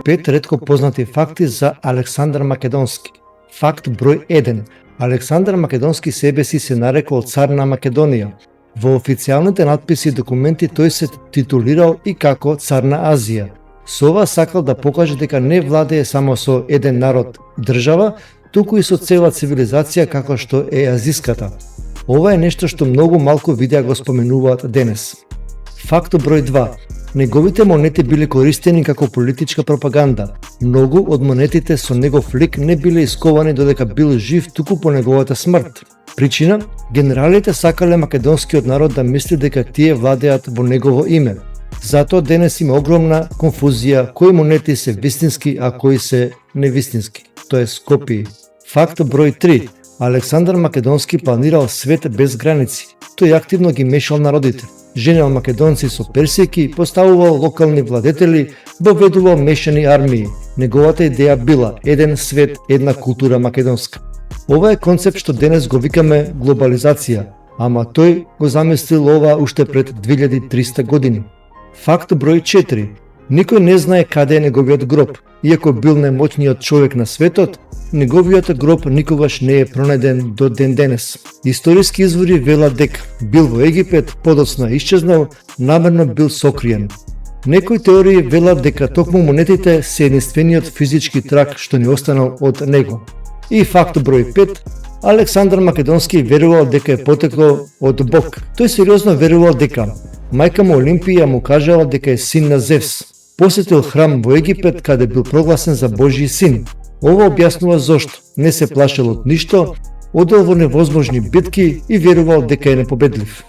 5 ретко познати факти за Александар Македонски. Факт број 1. Александар Македонски себе си се нарекол цар на Македонија. Во официјалните надписи и документи тој се титулирал и како цар на Азија. Со ова сакал да покаже дека не владее само со еден народ и држава, туку и со цела цивилизација како што е азиската. Ова е нешто што многу малку видеа го споменуваат денес. Факт број 2. Неговите монети биле користени како политичка пропаганда. Многу од монетите со негов лик не биле исковани додека бил жив туку по неговата смрт. Причина? Генералите сакале македонскиот народ да мисли дека тие владеат во негово име. Затоа денес има огромна конфузија кои монети се вистински, а кои се невистински, тоест копии. Факт број 3. Александар Македонски планирал свет без граници. Тој активно ги мешал народите. Женел македонци со персијки, поставувал локални владетели, воведувал мешани армии. Неговата идеја била еден свет, една култура македонска. Ова е концепт што денес го викаме глобализација, ама тој го замислил ова уште пред 2300 години. Факт број 4. Никој не знае каде е неговиот гроб. Иако бил најмоćниот човек на светот, неговиот гроб никогаш не е пронајден до ден денес. Историски извори велат дека бил во Египет, подоцна исчезнал, намерно бил сокриен. Некои теории велат дека токму монетите се единствениот физички траг што ни останал од него. И факт број 5. Александар Македонски верувал дека е потекло од Бог. Тој сериозно верувал дека мајка му Олимпија му кажала дека е син на Зевс. Посетил храм во Египет каде бил прогласен за Божји син. Ова објаснува зошто не се плашел од ништо, одел во невозможни битки и верувал дека е непобедлив.